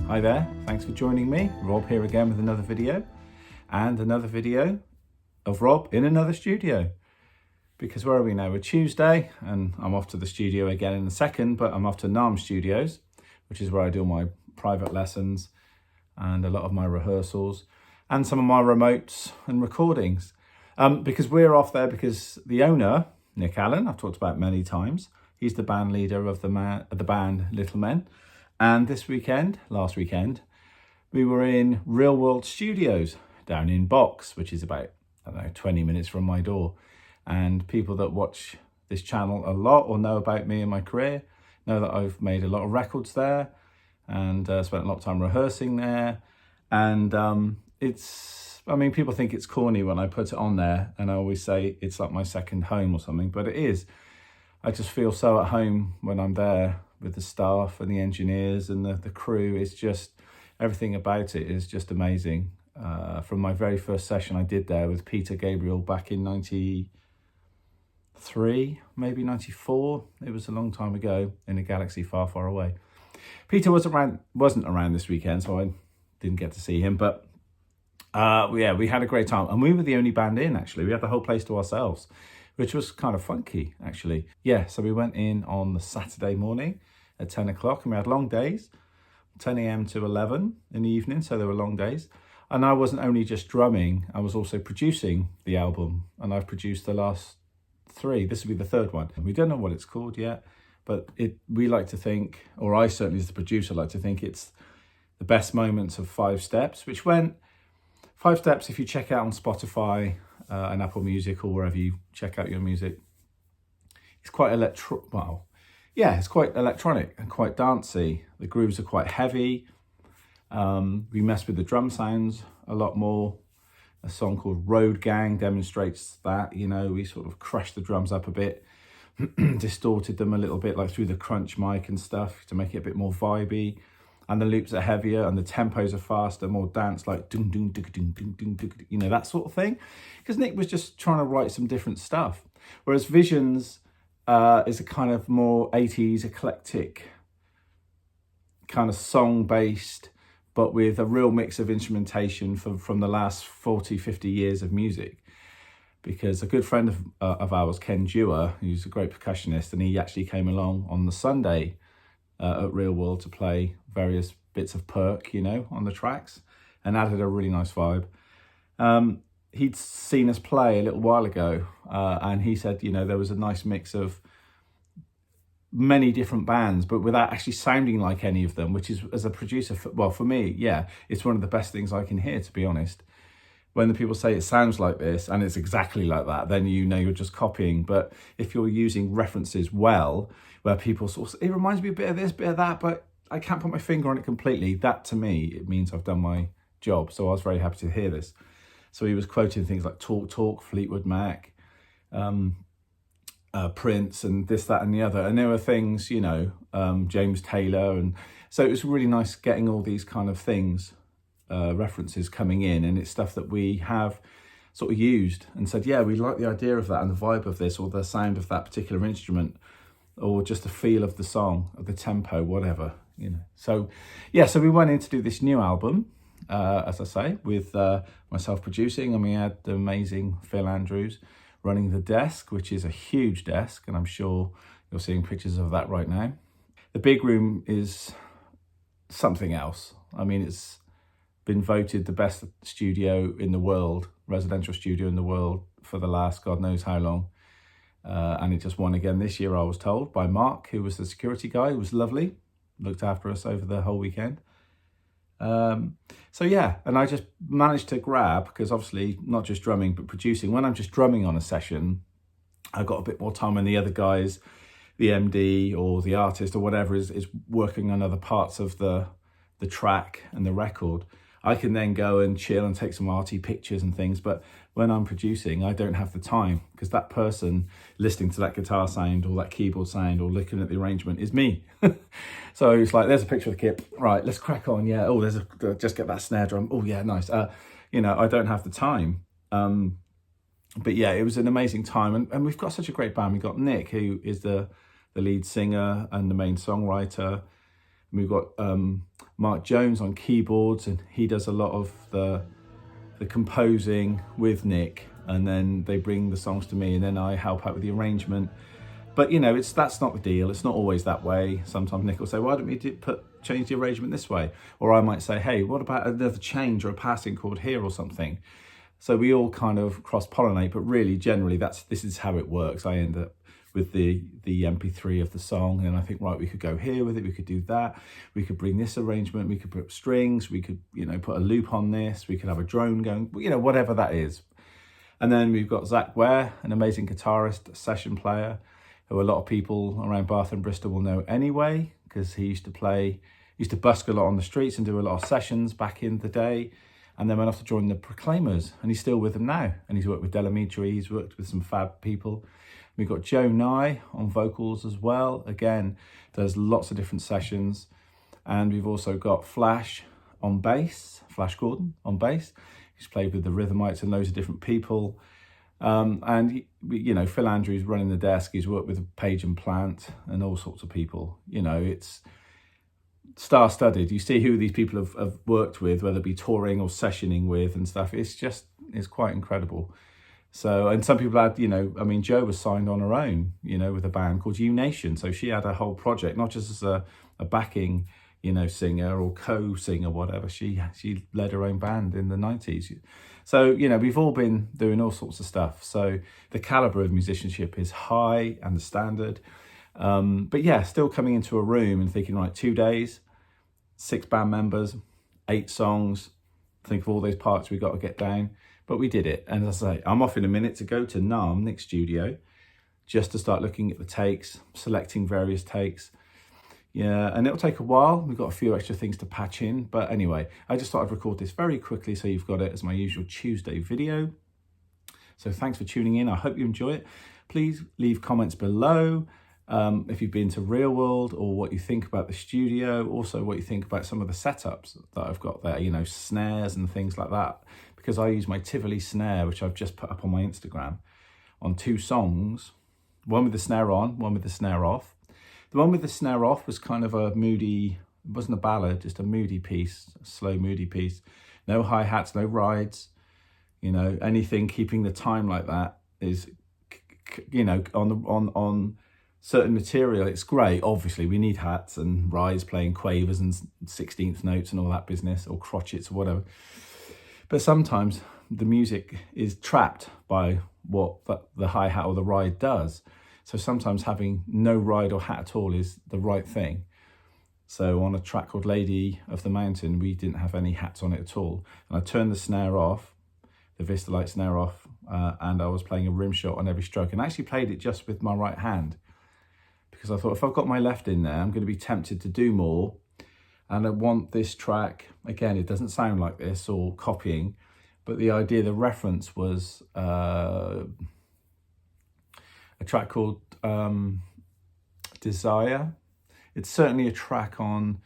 Hi there, thanks for joining me. Rob here again with another video, and another video of Rob in another studio. Because where are we now? We're Tuesday, and I'm off to the studio again in a second, but I'm off to NARM Studios, which is where I do my private lessons and a lot of my rehearsals and some of my remotes and recordings. Because we're off there because the owner, Nick Allen, I've talked about many times, he's the band leader of the band Littlemen. And last weekend, we were in Real World Studios down in Box, which is about, 20 minutes from my door. And people that watch this channel a lot or know about me and my career know that I've made a lot of records there and spent a lot of time rehearsing there. And people think it's corny when I put it on there, and I always say it's like my second home or something, but it is. I just feel so at home when I'm there with the staff and the engineers and the crew. It's just, everything about it is just amazing. From my very first session I did there with Peter Gabriel back in 93, maybe 94. It was a long time ago in a galaxy far, far away. Peter wasn't around this weekend, so I didn't get to see him, but we had a great time. And we were the only band in, actually. We had the whole place to ourselves, which was kind of funky, actually. Yeah, so we went in on the Saturday morning at 10 o'clock, and we had long days, 10 a.m. to 11 in the evening, so they were long days. And I wasn't only just drumming, I was also producing the album, and I've produced the last 3. This will be the third one. We don't know what it's called yet, but we like to think, or I certainly as the producer like to think, it's the best moments of 5 steps, which went 5 steps. If you check out on Spotify and Apple Music or wherever you check out your music, it's quite it's quite electronic and quite dancey. The grooves are quite heavy. We mess with the drum sounds a lot more. A song called Road Gang demonstrates that. We sort of crushed the drums up a bit, distorted them a little bit, like through the crunch mic and stuff, to make it a bit more vibey. And the loops are heavier and the tempos are faster, more dance, like ding, ding, ding, ding, ding, ding, ding, that sort of thing. Because Nick was just trying to write some different stuff. Whereas Visions is a kind of more 80s eclectic kind of song-based, but with a real mix of instrumentation from the last 40, 50 years of music. Because a good friend of ours, Ken Dewar, who's a great percussionist, and he actually came along on the Sunday at Real World to play various bits of perk, on the tracks, and added a really nice vibe. He'd seen us play a little while ago, and he said, there was a nice mix of many different bands, but without actually sounding like any of them, which is, as a producer, for me, it's one of the best things I can hear, to be honest. When the people say it sounds like this and it's exactly like that, then you're just copying. But if you're using references well, where people sort of, it reminds me a bit of this, bit of that, but I can't put my finger on it completely, that to me, it means I've done my job. So I was very happy to hear this. So he was quoting things like Talk Talk, Fleetwood Mac, Prince, and this, that, and the other. And there were things, James Taylor. And so it was really nice getting all these kind of things, references coming in, and it's stuff that we have sort of used and said, we like the idea of that and the vibe of this, or the sound of that particular instrument, or just the feel of the song, of the tempo, whatever, So we went in to do this new album, as I say, with myself producing, and we had the amazing Phil Andrews running the desk, which is a huge desk, and I'm sure you're seeing pictures of that right now. The big room is something else. It's been voted the best studio in the world, residential studio in the world, for the last God knows how long. And it just won again this year, I was told, by Mark, who was the security guy, who was lovely, looked after us over the whole weekend. And I just managed to grab, because obviously not just drumming, but producing. When I'm just drumming on a session, I've got a bit more time when the other guys, the MD or the artist or whatever is working on other parts of the track and the record. I can then go and chill and take some arty pictures and things. But when I'm producing, I don't have the time, because that person listening to that guitar sound or that keyboard sound or looking at the arrangement is me. So it's like, there's a picture of the kit. Right, let's crack on. Yeah. Oh, just get that snare drum. Oh yeah, nice. I don't have the time. But yeah, it was an amazing time. And we've got such a great band. We've got Nick, who is the lead singer and the main songwriter. And we've got Mark Jones on keyboards, and he does a lot of the composing with Nick, and then they bring the songs to me, and then I help out with the arrangement. But that's not the deal. It's not always that way. Sometimes Nick will say, why don't we change the arrangement this way? Or I might say, hey, what about another change or a passing chord here or something? So we all kind of cross-pollinate, but really, generally, this is how it works. I end up with the MP3 of the song, and I think, right, we could go here with it, we could do that, we could bring this arrangement, we could put strings, we could, put a loop on this, we could have a drone going, whatever that is. And then we've got Zach Ware, an amazing guitarist, session player, who a lot of people around Bath and Bristol will know anyway, because he used to busk a lot on the streets and do a lot of sessions back in the day, and then went off to join the Proclaimers, and he's still with them now, and he's worked with Delamitri, he's worked with some fab people. We've got Joe Nye on vocals as well, again, does lots of different sessions, and we've also got Flash on bass, Flash Gordon on bass. He's played with the Rhythmites and loads of different people. And Phil Andrews running the desk. He's worked with Page and Plant and all sorts of people. It's star-studded. You see who these people have worked with, whether it be touring or sessioning with and stuff. It's quite incredible. So, and some people had, Jo was signed on her own, with a band called U Nation. So she had a whole project, not just as a backing, singer or co-singer, whatever. She led her own band in the 90s. So, we've all been doing all sorts of stuff. So the caliber of musicianship is high and the standard. But yeah, still coming into a room and thinking, right, 2 days, 6 band members, 8 songs, think of all those parts we've got to get down. But we did it. And as I say, I'm off in a minute to go to NAMM, Nick's studio, just to start looking at the takes, selecting various takes. Yeah, and it'll take a while. We've got a few extra things to patch in. But anyway, I just thought I'd record this very quickly so you've got it as my usual Tuesday video. So thanks for tuning in. I hope you enjoy it. Please leave comments below if you've been to Real World, or what you think about the studio. Also, what you think about some of the setups that I've got there, snares and things like that. Because I use my Tivoli snare, which I've just put up on my Instagram, on 2 songs. One with the snare on, one with the snare off. The one with the snare off was kind of a moody, it wasn't a ballad, just a moody piece, a slow moody piece. No hi-hats, no rides, anything keeping the time like that is, on certain material, it's great. Obviously, we need hats and rides, playing quavers and 16th notes and all that business, or crotchets or whatever. But sometimes the music is trapped by what the hi-hat or the ride does. So sometimes having no ride or hat at all is the right thing. So on a track called Lady of the Mountain, we didn't have any hats on it at all. And I turned the snare off, the Vistalite snare off, and I was playing a rim shot on every stroke, and I actually played it just with my right hand, because I thought, if I've got my left in there, I'm going to be tempted to do more. And I want this track, again, it doesn't sound like this or copying, but the idea, the reference was a track called Desire. It's certainly a track on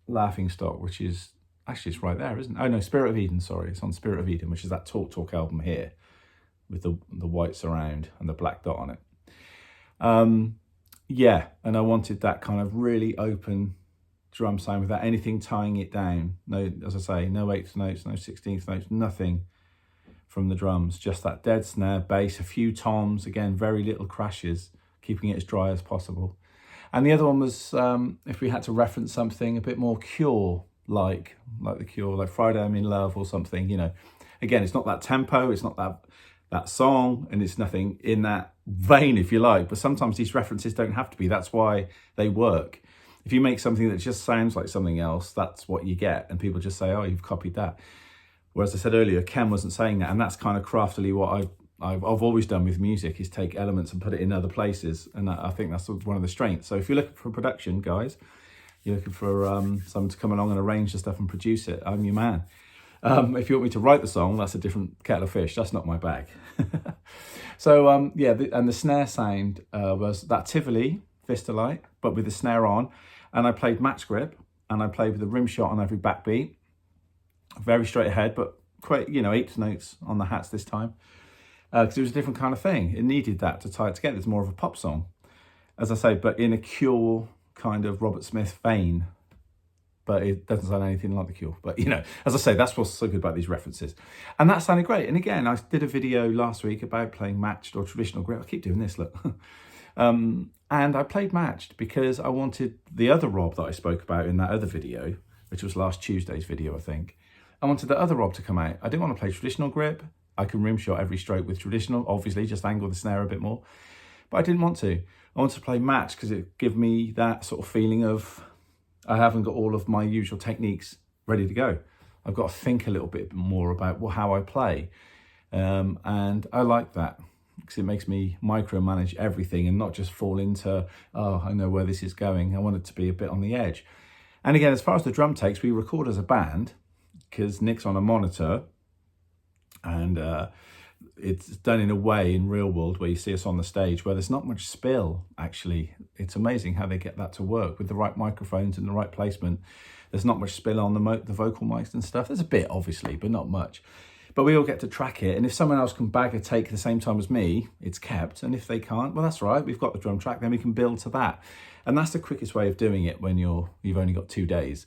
Laughingstock, which is, actually it's right there, isn't it? Oh no, Spirit of Eden, sorry. It's on Spirit of Eden, which is that Talk Talk album here, with the white surround and the black dot on it. Yeah, and I wanted that kind of really open drum sound without anything tying it down. No, as I say, no 8th notes, no 16th notes, nothing from the drums, just that dead snare, bass, a few toms, again, very little crashes, keeping it as dry as possible. And the other one was, if we had to reference something a bit more Cure-like, like the Cure, like Friday I'm in Love or something, Again, it's not that tempo, it's not that song, and it's nothing in that vein, if you like, but sometimes these references don't have to be. That's why they work. If you make something that just sounds like something else, that's what you get, and people just say, oh, you've copied that. Whereas I said earlier, Ken wasn't saying that, and that's kind of craftily what I've always done with music, is take elements and put it in other places, and I think that's one of the strengths. So if you're looking for production, guys, you're looking for someone to come along and arrange the stuff and produce it, I'm your man. If you want me to write the song, that's a different kettle of fish. That's not my bag. So yeah, and the snare sound was that Tivoli Vistalite, but with the snare on, and I played match grip, and I played with a rim shot on every backbeat. Very straight ahead, but quite, 8th notes on the hats this time, because it was a different kind of thing. It needed that to tie it together. It's more of a pop song, as I say, but in a Cure kind of Robert Smith vein, but it doesn't sound anything like The Cure. But, as I say, that's what's so good about these references. And that sounded great. And again, I did a video last week about playing matched or traditional grip. I keep doing this, look. And I played matched because I wanted the other Rob that I spoke about in that other video, which was last Tuesday's video, I think. I wanted the other Rob to come out. I didn't want to play traditional grip. I can rim shot every stroke with traditional, obviously, just angle the snare a bit more. But I didn't want to. I wanted to play match because it gave me that sort of feeling of I haven't got all of my usual techniques ready to go. I've got to think a little bit more about how I play. And I like that because it makes me micromanage everything and not just fall into, I know where this is going. I want it to be a bit on the edge. And again, as far as the drum takes, we record as a band because Nick's on a monitor. And it's done in a way in real world where you see us on the stage where there's not much spill, actually. It's amazing how they get that to work with the right microphones and the right placement. There's not much spill on the vocal mics and stuff. There's a bit, obviously, but not much. But we all get to track it. And if someone else can bag a take at the same time as me, it's kept. And if they can't, well, that's right. We've got the drum track, then we can build to that. And that's the quickest way of doing it when you've only got 2 days.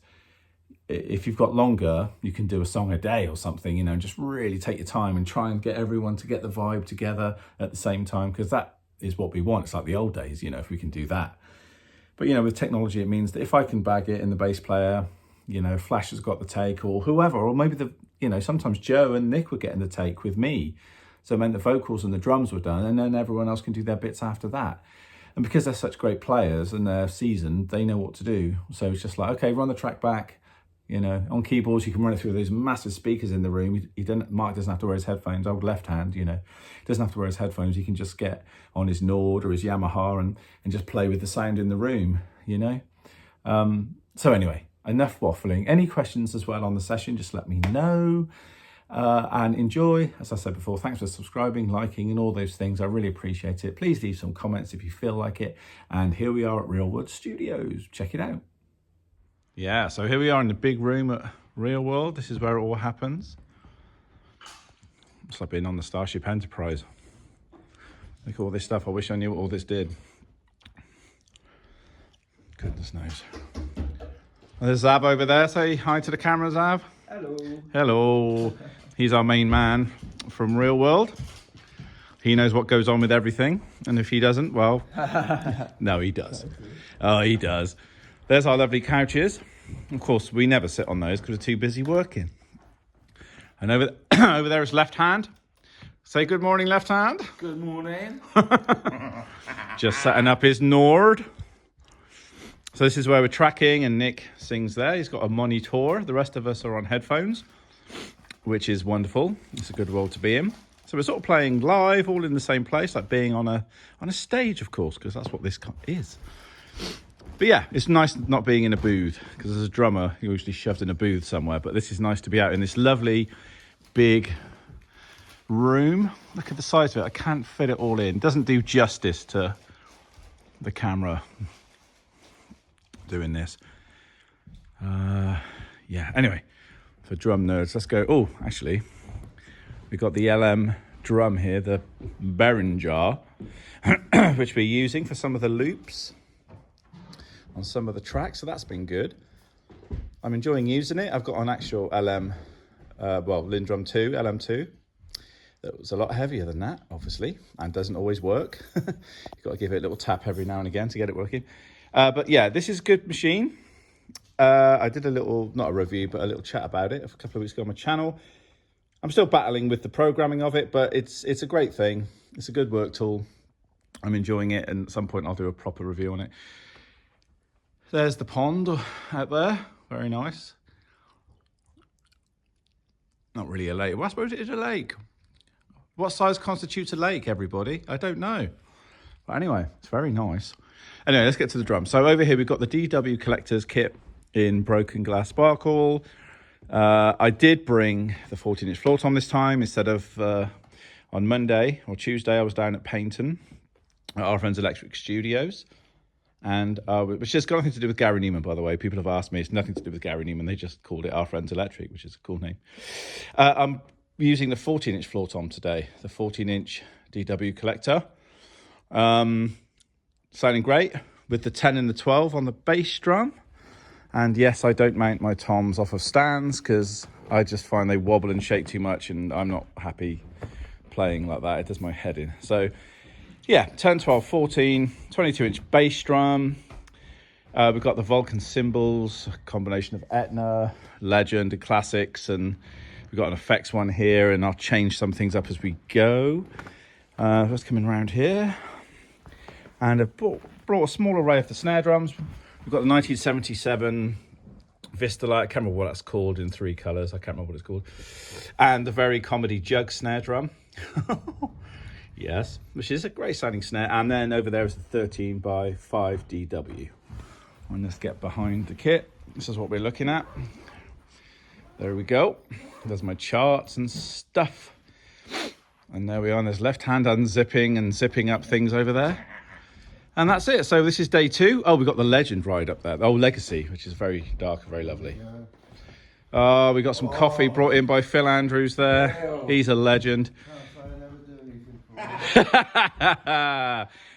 If you've got longer, you can do a song a day or something, and just really take your time and try and get everyone to get the vibe together at the same time, because that is what we want. It's like the old days, if we can do that. But, with technology, it means that if I can bag it in the bass player, Flash has got the take or whoever, or maybe sometimes Joe and Nick were getting the take with me. So it meant the vocals and the drums were done, and then everyone else can do their bits after that. And because they're such great players and they're seasoned, they know what to do. So it's just like, okay, run the track back. On keyboards, you can run it through those massive speakers in the room. Mark doesn't have to wear his headphones, old left hand, doesn't have to wear his headphones. He can just get on his Nord or his Yamaha and just play with the sound in the room, So anyway, enough waffling. Any questions as well on the session, just let me know. And enjoy, as I said before. Thanks for subscribing, liking, and all those things. I really appreciate it. Please leave some comments if you feel like it. And here we are at Real Studios. Check it out. Yeah, so here we are in the big room at Real World. This is where it all happens. It's like being on the Starship Enterprise. Look at all this stuff. I wish I knew what all this did. Goodness knows. There's Zav over there. Say hi to the camera, Zav. Hello. Hello. He's our main man from Real World. He knows what goes on with everything. And if he doesn't, well, no, he does. Oh, he does. There's our lovely couches. Of course, we never sit on those because we're too busy working. And over there is Left Hand. Say good morning, Left Hand. Good morning. Just setting up his Nord. So this is where we're tracking, and Nick sings there. He's got a monitor. The rest of us are on headphones, which is wonderful. It's a good role to be in. So we're sort of playing live, all in the same place, like being on a stage, of course, because that's what this is. But yeah, it's nice not being in a booth, because as a drummer, you're usually shoved in a booth somewhere. But this is nice to be out in this lovely, big room. Look at the size of it. I can't fit it all in. It doesn't do justice to the camera doing this. Yeah, anyway, for drum nerds, let's go. Oh, actually, we've got the LM drum here, the Behringer, which we're using for some of the loops on some of the tracks, so that's been good. I'm enjoying using it. I've got an actual LM, Lindrum 2, LM2. That was a lot heavier than that, obviously, and doesn't always work. You've got to give it a little tap every now and again to get it working. But yeah, this is a good machine. I did a little, not a review, but a little chat about it a couple of weeks ago on my channel. I'm still battling with the programming of it, but it's a great thing. It's a good work tool. I'm enjoying it, and at some point I'll do a proper review on it. There's the pond out there. Very nice. Not really a lake. Well, I suppose it is a lake. What size constitutes a lake, everybody? I don't know. But anyway, it's very nice. Anyway, let's get to the drum. So over here, we've got the DW Collector's kit in Broken Glass Sparkle. I did bring the 14-inch floor tom this time instead of on Monday or Tuesday. I was down at Paynton at our friends Electric Studios. And which has got nothing to do with Gary Newman, by the way. People have asked me. It's nothing to do with Gary Newman. They just called it Our Friends Electric, which is a cool name. I'm using the 14-inch floor tom today, the 14-inch DW Collector. Sounding great with the 10 and the 12 on the bass drum. And yes, I don't mount my toms off of stands because I just find they wobble and shake too much, and I'm not happy playing like that. It does my head in. So yeah, 10, 12, 14, 22-inch bass drum. We've got the Vulcan cymbals, a combination of Etna, Legend, and Classics, and we've got an effects one here, and I'll change some things up as we go. Just coming around here. And I've brought a small array of the snare drums. We've got the 1977 Vista Light, I can't remember what that's called in 3 colours, I can't remember what it's called. And the very comedy Jug snare drum. Yes, which is a great sounding snare. And then over there is the 13 by 5 DW. And let's get behind the kit. This is what we're looking at. There we go. There's my charts and stuff. And there we are. And there's left hand unzipping and zipping up things over there. And that's it. So this is day 2. Oh, we've got the Legend ride up there. Oh, Legacy, which is very dark and very lovely. Oh, we got some coffee brought in by Phil Andrews there. He's a legend.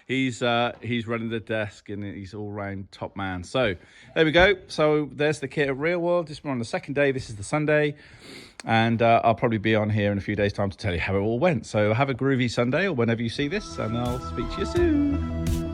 He's running the desk and he's all round top man. So there we go. So there's the kit at Real World. We're on the 2nd day. This is the Sunday, and I'll probably be on here in a few days' time to tell you how it all went. So have a groovy Sunday or whenever you see this, and I'll speak to you soon.